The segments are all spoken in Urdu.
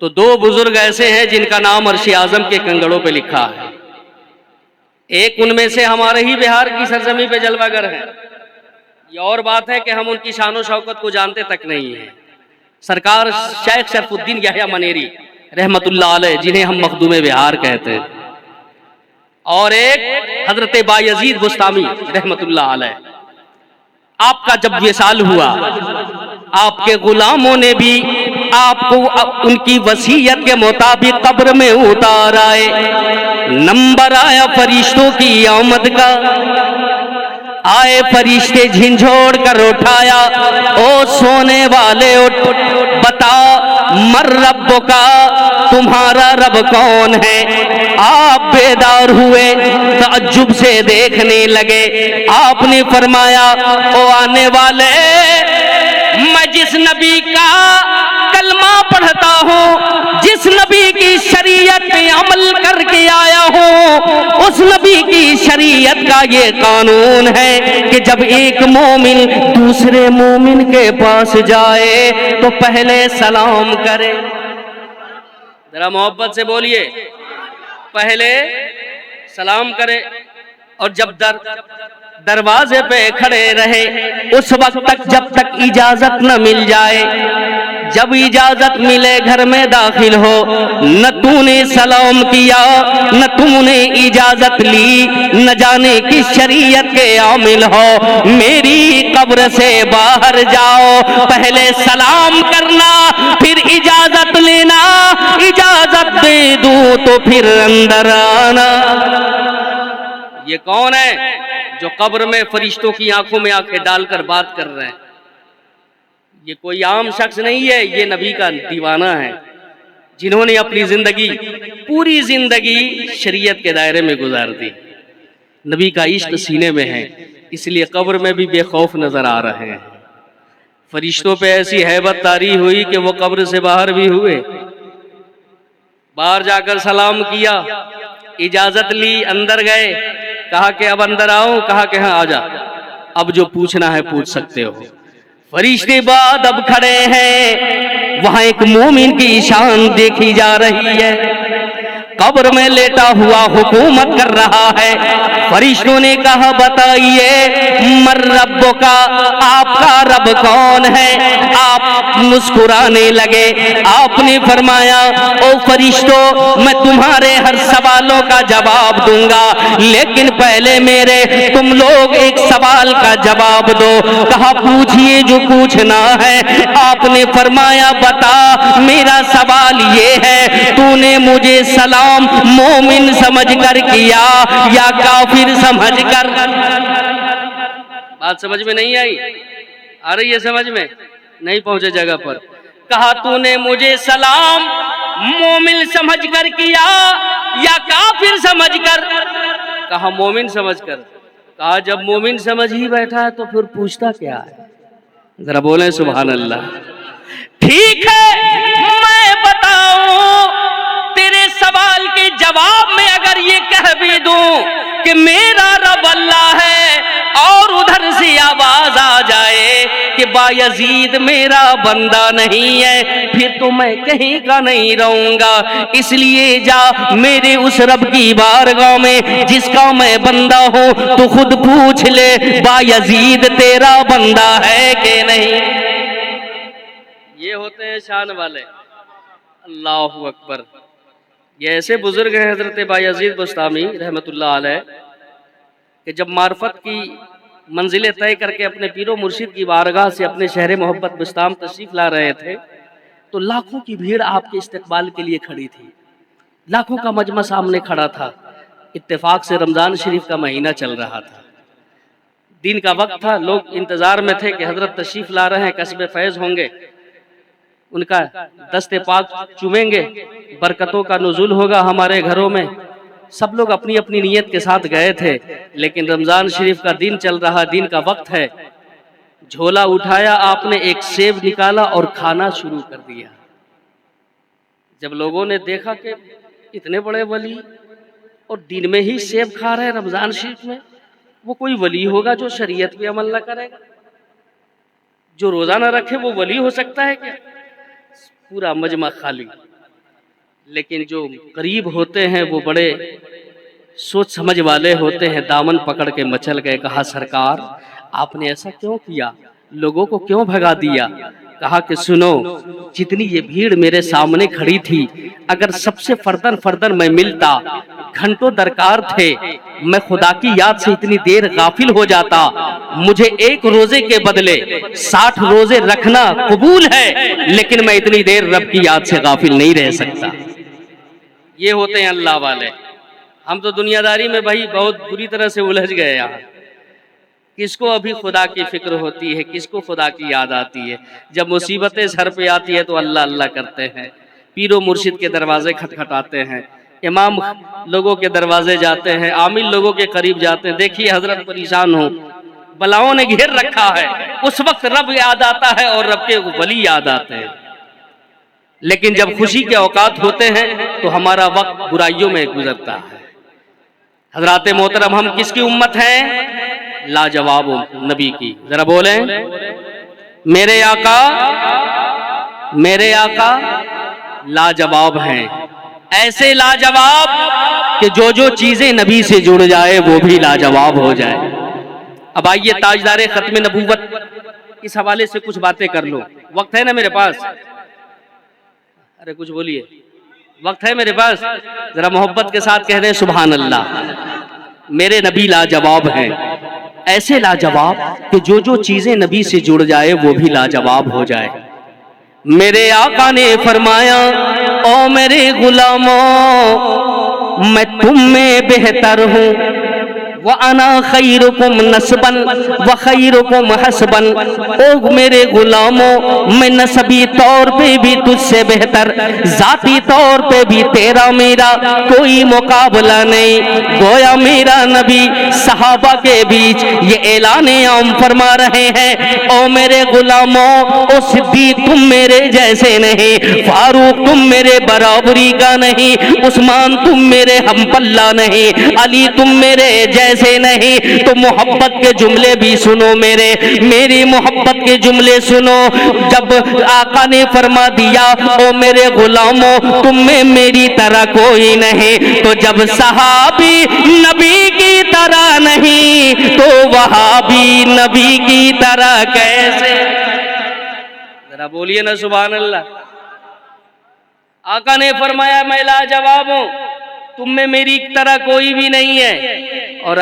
تو دو بزرگ ایسے ہیں جن کا نام عرش اعظم کے کنگڑوں پہ لکھا ہے. ایک ان میں سے ہمارے ہی بہار کی سرزمین پہ جلوہ گر ہیں. یہ اور بات ہے کہ ہم ان کی شان و شوکت کو جانتے تک نہیں ہیں. سرکار شیخ شرف الدین یحییٰ منیری رحمت اللہ علیہ، جنہیں ہم مخدوم بہار کہتے ہیں، اور ایک حضرت بایزید بسطامی رحمت اللہ علیہ. آپ کا جب وصال ہوا، آپ کے غلاموں نے بھی آپ کو ان کی وصیت کے مطابق قبر میں اتار آئے. نمبر آیا فرشتوں کی آمد کا، آئے فرشتے جھنجھوڑ کر اٹھایا. او سونے والے اٹھ، بتا مر رب کا، تمہارا رب کون ہے؟ آپ بیدار ہوئے، تعجب سے دیکھنے لگے. آپ نے فرمایا، او آنے والے، میں جس نبی کا کلمہ پڑھتا ہوں، جس نبی کی شریعت پہ عمل کر کے آیا ہوں، اس نبی کی شریعت کا یہ قانون ہے کہ جب ایک مومن دوسرے مومن کے پاس جائے تو پہلے سلام کرے. ذرا محبت سے بولیے، پہلے سلام کرے. اور جب دروازے پہ کھڑے رہے اس وقت تک جب تک اجازت نہ مل جائے. جب اجازت ملے گھر میں داخل ہو. نہ تو نے سلام کیا، نہ تم نے اجازت لی، نہ جانے کی شریعت کے عامل ہو. میری قبر سے باہر جاؤ، پہلے سلام کرنا، پھر اجازت لینا. اجازت دے دوں تو پھر اندر آنا. یہ کون ہے جو قبر میں فرشتوں کی آنکھوں میں آنکھیں ڈال کر بات کر رہے ہیں؟ یہ کوئی عام شخص نہیں ہے، یہ نبی کا دیوانہ ہے، جنہوں نے اپنی زندگی، پوری زندگی شریعت کے دائرے میں گزار دی. نبی کا عشق سینے میں ہے، اس لیے قبر میں بھی بے خوف نظر آ رہے ہیں. فرشتوں پہ ایسی ہیبت طاری ہوئی کہ وہ قبر سے باہر بھی ہوئے. باہر جا کر سلام کیا، اجازت لی، اندر گئے. کہا کہ اب اندر آؤں؟ کہا کہ ہاں آ جا، اب جو پوچھنا ہے پوچھ سکتے ہو. فرشتے بعد اب کھڑے ہیں، وہاں ایک مومن کی شان دیکھی جا رہی ہے. قبر میں لیٹا ہوا حکومت کر رہا ہے. فرشتوں نے کہا بتائیے مر رب کا، آپ کا رب کون ہے؟ آپ مسکرانے لگے. آپ نے فرمایا، او فرشتوں، میں تمہارے ہر سوالوں کا جواب دوں گا، لیکن پہلے میرے تم لوگ ایک سوال کا جواب دو. کہا پوچھئے جو پوچھنا ہے. آپ نے فرمایا بتا، میرا سوال یہ ہے، تو نے مجھے سلام مومن سمجھ کر کیا یا کافر سمجھ کر؟ بات سمجھ میں نہیں آئی؟ آ رہی ہے سمجھ میں؟ نہیں پہنچے جگہ پر. کہا تو نے مجھے سلام مومن سمجھ کر کیا یا کافر سمجھ کر؟ کہا مومن سمجھ کر. کہا جب مومن سمجھ ہی بیٹھا ہے تو پھر پوچھتا کیا ہے؟ ذرا بولیں سبحان اللہ. ٹھیک ہے، میں بتاؤں تیرے سوال کے جواب میں اگر یہ کہہ بھی دوں کہ میرا رب اللہ ہے، اور ادھر سے آواز آ جائے کہ بایزید میرا بندہ نہیں ہے، پھر تو میں کہیں کا نہیں رہوں گا. اس لیے جا میرے اس رب کی بارگاہ میں جس کا میں بندہ ہوں، تو خود پوچھ لے بایزید تیرا بندہ ہے کہ نہیں. یہ ہوتے ہیں شان والے. اللہ اکبر. یہ ایسے بزرگ ہیں حضرت بایزید بسطامی رحمت اللہ علیہ کہ جب معرفت کی منزلیں طے کر کے اپنے پیر و مرشد کی بارگاہ سے اپنے شہر محبت بسطام تشریف لا رہے تھے تو لاکھوں کی بھیڑ آپ کے استقبال کے لیے کھڑی تھی. لاکھوں کا مجمع سامنے کھڑا تھا. اتفاق سے رمضان شریف کا مہینہ چل رہا تھا، دن کا وقت تھا. لوگ انتظار میں تھے کہ حضرت تشریف لا رہے ہیں، کسب فیض ہوں گے، ان کا دست پاک چومیں گے، برکتوں کا نزول ہوگا ہمارے گھروں میں. سب لوگ اپنی اپنی نیت کے ساتھ گئے تھے، لیکن رمضان شریف کا دن چل رہا، دن کا وقت ہے. جھولا اٹھایا آپ نے، ایک سیب نکالا اور کھانا شروع کر دیا. جب لوگوں نے دیکھا کہ اتنے بڑے ولی اور دن میں ہی سیب کھا رہے ہیں رمضان شریف میں، وہ کوئی ولی ہوگا جو شریعت پہ عمل نہ کرے گا؟ جو روزہ نہ رکھے وہ ولی ہو سکتا ہے کیا؟ پورا مجمع خالی. لیکن جو قریب ہوتے ہیں وہ بڑے سوچ سمجھ والے ہوتے ہیں، دامن پکڑ کے مچل گئے، کہا سرکار آپ نے ایسا کیوں کیا، لوگوں کو کیوں بھگا دیا؟ کہا کہ سنو، جتنی یہ بھیڑ میرے سامنے کھڑی تھی، اگر سب سے فردن فردن میں ملتا، گھنٹوں درکار تھے، میں خدا کی یاد سے اتنی دیر غافل ہو جاتا، مجھے ایک روزے کے بدلے 60 روزے رکھنا قبول ہے، لیکن میں اتنی دیر رب کی یاد سے غافل نہیں رہ سکتا۔ یہ ہوتے ہیں اللہ والے۔ ہم تو دنیا داری میں بھائی بہت بری طرح سے الجھ گئے یہاں، کس کو ابھی خدا کی فکر ہوتی ہے، کس کو خدا کی یاد آتی ہے؟ جب مصیبتیں سر پہ آتی ہے تو اللہ اللہ کرتے ہیں، پیر و مرشد کے دروازے کھٹکھٹاتے ہیں، امام لوگوں کے دروازے جاتے ہیں، عامل لوگوں کے قریب جاتے ہیں، دیکھیے حضرت پریشان ہوں، بلاؤں نے گھیر رکھا ہے، اس وقت رب یاد آتا ہے اور رب کے ولی یاد آتے ہیں۔ لیکن جب خوشی کے اوقات ہوتے ہیں تو ہمارا وقت برائیوں میں گزرتا ہے۔ حضرات محترم، ہم کس کی امت ہیں؟ لاجواب نبی کی۔ ذرا بولیں، میرے آقا لاجواب ہیں، ایسے لاجواب کہ جو چیزیں نبی سے جڑ جائے وہ بھی لاجواب ہو جائے۔ اب آئیے تاجدار ختم نبوت اس حوالے سے کچھ باتیں کر لو، وقت ہے نا میرے پاس؟ ارے کچھ بولیے، وقت ہے میرے پاس؟ ذرا محبت کے ساتھ کہہ دیں سبحان اللہ۔ میرے نبی لاجواب ہیں، ایسے لاجواب کہ جو چیزیں نبی سے جڑ جائے وہ بھی لاجواب ہو جائے۔ میرے آقا نے فرمایا، او میرے غلاموں، میں تم میں بہتر ہوں، وَأَنَا خَيْرُكُمْ نَسْبًا وَخَيْرُكُمْ حَسْبًا، او میرے غلاموں، میں نسبی طور پہ بھی تجھ سے بہتر، ذاتی طور پہ بھی تیرا میرا کوئی مقابلہ نہیں۔ گویا میرا نبی صحابہ کے بیچ یہ اعلان عام فرما رہے ہیں، او میرے غلاموں، او صدیق تم میرے جیسے نہیں، فاروق تم میرے برابری کا نہیں، عثمان تم میرے ہم پلہ نہیں، علی تم میرے جیسے نہیں۔ تو محبت کے جملے بھی سنو، میری محبت کے جملے سنو۔ جب آقا نے فرما دیا، او میرے غلاموں، تم میں میری طرح کوئی نہیں، تو جب صحابی نبی کی طرح نہیں تو وہابی نبی کی طرح کیسے؟ ذرا بولیے نا سبحان اللہ۔ آقا نے فرمایا میں لاجواب ہوں، تم میں میری طرح کوئی بھی نہیں ہے، اور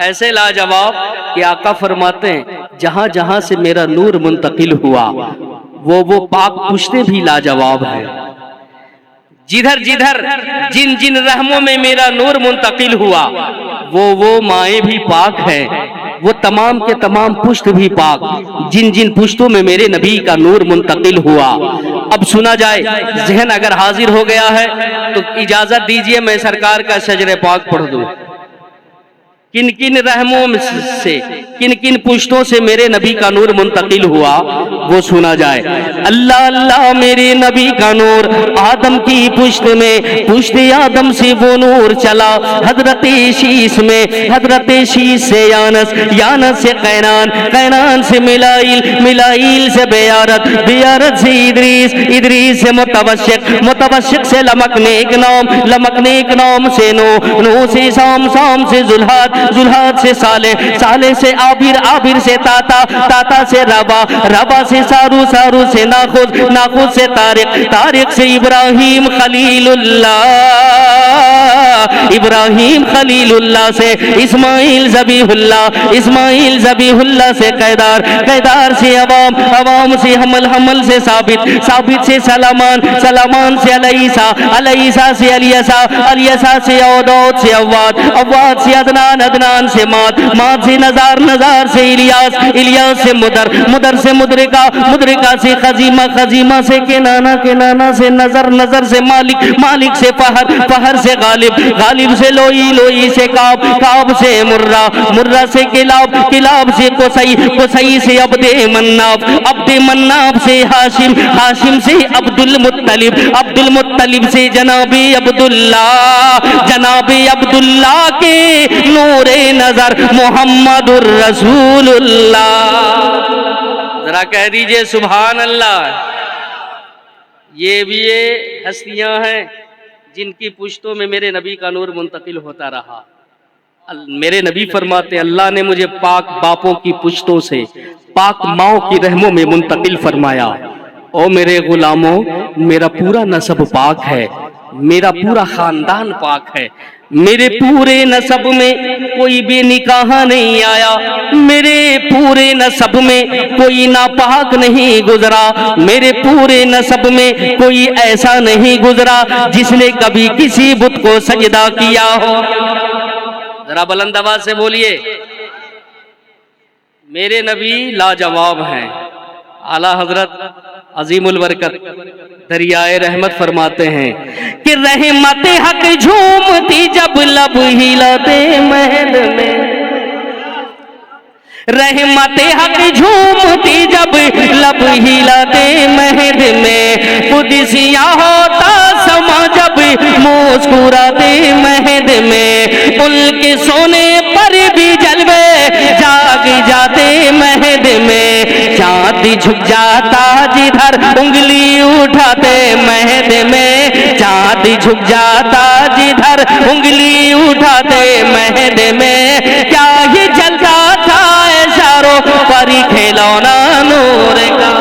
ایسے لاجواب کہ آقا فرماتے ہیں جہاں جہاں سے میرا نور منتقل ہوا وہ پاک پشتے بھی لاجواب ہیں، جدھر جدھر جن رحموں میں میرا نور منتقل ہوا وہ مائیں بھی پاک ہیں، وہ تمام کے تمام پشت بھی پاک، جن پشتوں میں میرے نبی کا نور منتقل ہوا۔ اب سنا جائے، ذہن اگر حاضر ہو گیا ہے تو اجازت دیجئے میں سرکار کا شجر پاک پڑھ دوں۔ کن کن رحموں سے، کن کن پشتوں سے میرے نبی کا نور منتقل ہوا وہ سنا جائے۔ اللہ اللہ میرے نبی کا نور آدم کی پشت میں، پشت آدم سے وہ نور چلا حضرت شیس میں، حضرت شیس سے یانس، یانس سے قینان، قینان سے ملائیل، ملائیل سے بیارت، بیارت سے ادریس، ادریس سے متوشق، متوشق سے لمکنیک نام، لمکنیک نام سے نو، نو سے سام، سام سے ذوالحاد، ذوالحاد سے صالح، صالح سے عابر، عابر سے تاتا، تاتا سے ربا، ربا سے سارو، سارو سے ناخذ، ناخذ سے طارق، طارق سے ابراہیم خلیل اللہ، ابراہیم خلیل اللہ سے اسماعیل ذبیح اللہ، اسماعیل ذبیح اللہ سے قیدار، قیدار سے عوام، عوام سے حمل، حمل سے ثابت، ثابت سے سلامان، سلامان سے علیسا، علیسا سے علیسا، علیسا سے اودود سے اواد، اواد سے عدنان، عدنان سے مات، مات سے نزار، نزار سے الیاس، الیاس سے مدر، مدر سے مدرکہ، مدرکہ سے خزیمہ، خزیمہ سے کنانہ، کنانہ سے نظر، نظر سے مالک، مالک سے فہر، فہر سے غالب، غالب سے لوئی، لوئی سے کعب، کعب سے مرہ، مرہ سے کلاب، کلاب سے قصی، قصی سے عبد مناف، عبد مناف سے ہاشم، ہاشم سے عبد المطلب، عبد المطلب سے جناب عبداللہ، جناب عبداللہ کے نور نظر محمد الرسول اللہ۔ ذرا کہہ دیجئے سبحان اللہ۔ یہ بھی یہ ہستیاں ہیں جن کی پشتوں میں میرے نبی کا نور منتقل ہوتا رہا. میرے نبی فرماتے ہیں اللہ نے مجھے پاک باپوں کی پشتوں سے پاک ماؤں کی رحموں میں منتقل فرمایا. او میرے غلاموں، میرا پورا نسب پاک ہے، میرا پورا خاندان پاک ہے. میرے پورے نسب میں کوئی بے نکاح نہیں آیا، میرے پورے نسب میں کوئی ناپاک نہیں گزرا، میرے پورے نسب میں کوئی ایسا نہیں گزرا جس نے کبھی کسی بت کو سجدہ کیا ہو. ذرا بلند آواز سے بولیے. میرے نبی لاجواب ہیں. اعلیٰ حضرت عظیم البرکت دریائے رحمت فرماتے ہیں کہ رحمت حق جھومتی جب لب ہلاتے مہد میں، رحمت حق جھومتی جب لب ہلاتے مہد میں، قدسیاں ہوتا سما جب مسکراتے مہد میں، ان کے سونے پر بھی جلوے جاگ جاتے مہد میں، چاند جھک جاتا جدھر انگلی اٹھاتے مہد میں، چاند جھک جاتا جدھر انگلی اٹھاتے مہد میں، کیا ہی جلتا تھا اشاروں پر کھلونا نور کا.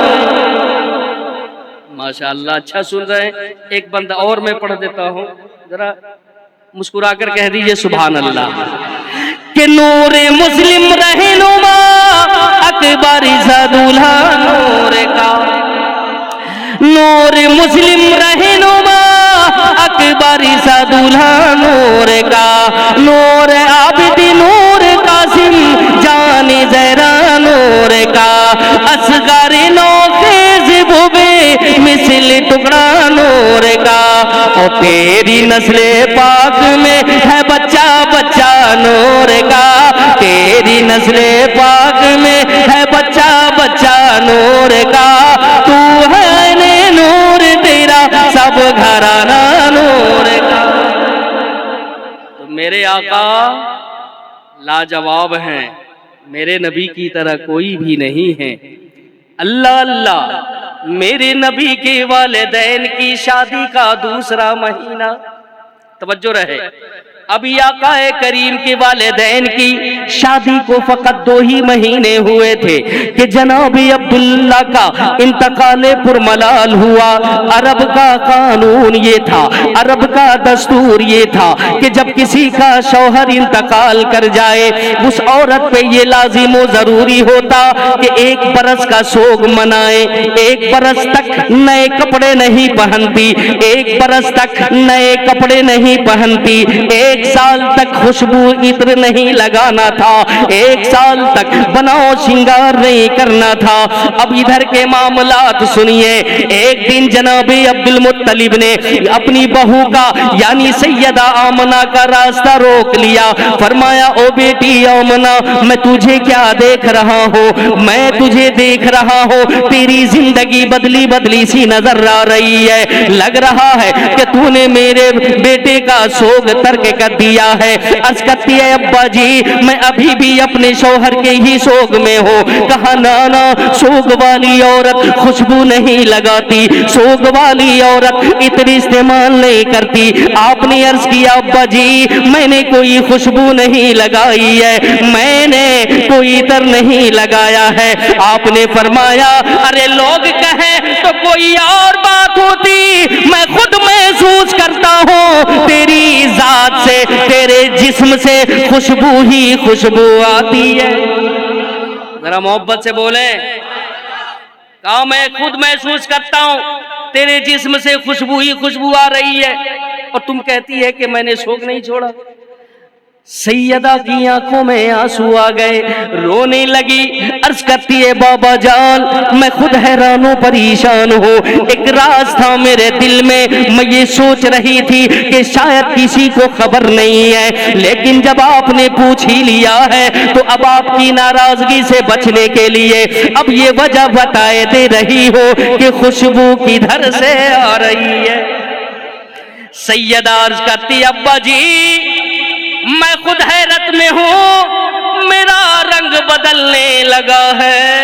ماشاءاللہ اچھا سن رہے ہیں. ایک بندہ اور میں پڑھ دیتا ہوں، ذرا مسکرا کر کہہ دیجئے سبحان اللہ. کہ نور مسلم رہنما اکبر دولہا نور کا، نور مسلم رہنما اکبر دولہا نور کا، نور عابد نور قاسم جان زہرا نور کا، اصغر نوخیز بوبے مثل ٹکڑا نور کا. اور تیری نسل پاک میں ہے بچہ بچہ نور کا، تیری نسل پاک میں ہے بچہ بچہ نور کا، تو ہے نور تیرا سب گھرانہ نور کا. تو میرے آقا لاجواب ہیں، میرے نبی کی طرح کوئی بھی نہیں ہے. اللہ اللہ، میرے نبی کے والدین کی شادی کا دوسرا مہینہ، توجہ رہے. ابھی آقا کریم کے والدین کی شادی کو فقط 2 ہی مہینے ہوئے تھے کہ جناب عبداللہ کا انتقال پرملال ہوا. عرب کا قانون یہ تھا، عرب کا دستور یہ تھا کہ جب کسی کا شوہر انتقال کر جائے اس عورت پہ یہ لازم و ضروری ہوتا کہ 1 برس کا سوگ منائے. 1 برس تک نئے کپڑے نہیں پہنتی، 1 برس تک نئے کپڑے نہیں پہنتی، 1 سال تک خوشبو عطر نہیں لگانا تھا، 1 سال تک بناؤ شنگار نہیں کرنا تھا. اب ادھر کے معاملات سنیے. ایک دن جناب عبد المطلب نے اپنی بہو کا یعنی سیدہ آمنہ کا راستہ روک لیا. فرمایا او بیٹی آمنہ، میں تجھے کیا دیکھ رہا ہوں، میں تجھے دیکھ رہا ہوں، تیری زندگی بدلی بدلی سی نظر آ رہی ہے، لگ رہا ہے کہ تو نے میرے بیٹے کا سوگ ترک کر دیا ہے. عرض کرتی ہے ابا جی میں ابھی بھی اپنے شوہر کے ہی سوگ میں ہوں. کہا نانا، سوگ والی عورت خوشبو نہیں لگاتی، سوگ والی عورت عطر استعمال نہیں کرتی. آپ نے عرض کیا ابا جی میں نے کوئی خوشبو نہیں لگائی ہے، میں نے کوئی عطر نہیں لگایا ہے. آپ نے فرمایا ارے لوگ کہیں تو کوئی اور بات ہوتی، میں خود محسوس کرتا ہوں تیری ذات سے، تیرے جسم سے خوشبو ہی خوشبو آتی ہے. ذرا محبت سے بولیں. کہا میں خود محسوس کرتا ہوں تیرے جسم سے خوشبو ہی خوشبو آ رہی ہے، اور تم کہتی ہے کہ میں نے سوگ نہیں چھوڑا. سیدہ کی آنکھوں میں آنسو آ گئے، رونے لگی. عرض کرتی ہے بابا جان میں خود حیران و پریشان ہوں، ایک راز تھا میرے دل میں یہ سوچ رہی تھی کہ شاید کسی کو خبر نہیں ہے، لیکن جب آپ نے پوچھ ہی لیا ہے تو اب آپ کی ناراضگی سے بچنے کے لیے اب یہ وجہ بتائے دے رہی ہو کہ خوشبو کدھر سے آ رہی ہے. سیدہ عرض کرتی ابا جی میں خود حیرت میں ہوں، میرا رنگ بدلنے لگا ہے.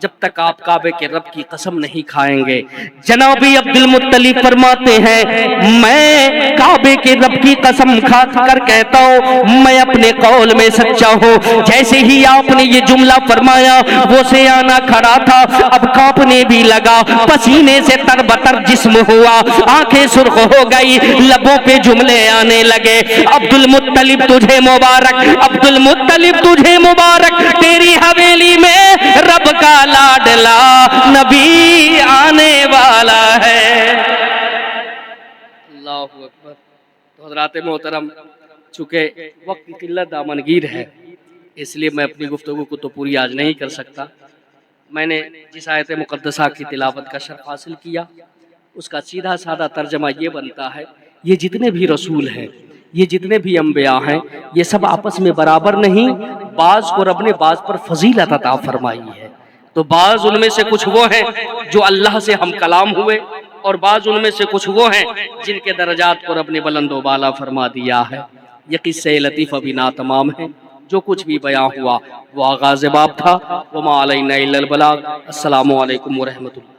جب تک آپ کعبے کے رب کی قسم نہیں کھائیں گے۔ جناب عبد المطلب فرماتے ہیں میں کعبے کے رب کی قسم کھا کر کہتا ہوں میں اپنے قول میں سچا ہوں۔ جیسے ہی آپ نے یہ جملہ فرمایا وہ سیانہ کھڑا تھا اب کانپنے بھی لگا، پسینے سے تر بتر جسم ہوا، آنکھیں سرخ ہو گئی، لبوں پہ جملے آنے لگے، عبد المطلب تجھے مبارک، عبد المطلب تجھے مبارک، تیری حویلی میں رب کا لاڈلا نبی آنے والا ہے۔ اللہ اکبر۔ تو حضرات محترم، چونکہ وقت کی قلت دامنگیر ہے اس لیے میں اپنی گفتگو کو تو پوری آج نہیں کر سکتا۔ میں نے جس آیت مقدسہ کی تلاوت کا شرف حاصل کیا اس کا سیدھا سادہ ترجمہ یہ بنتا ہے یہ جتنے بھی رسول ہیں، یہ جتنے بھی انبیاء ہیں، یہ سب آپس میں برابر نہیں، بعض کو رب نے بعض پر فضیلت عطا فرمائی ہے۔ تو بعض ان میں سے کچھ وہ ہیں جو اللہ سے ہم کلام ہوئے، اور بعض ان میں سے کچھ وہ ہیں جن کے درجات کو رب نے بلند و بالا فرما دیا ہے۔ یہ قصہ لطیف ابھی ناتمام ہے، جو کچھ بھی بیان ہوا وہ آغاز باب تھا۔ وما علینا الا البلاغ۔ السلام علیکم ورحمۃ اللہ۔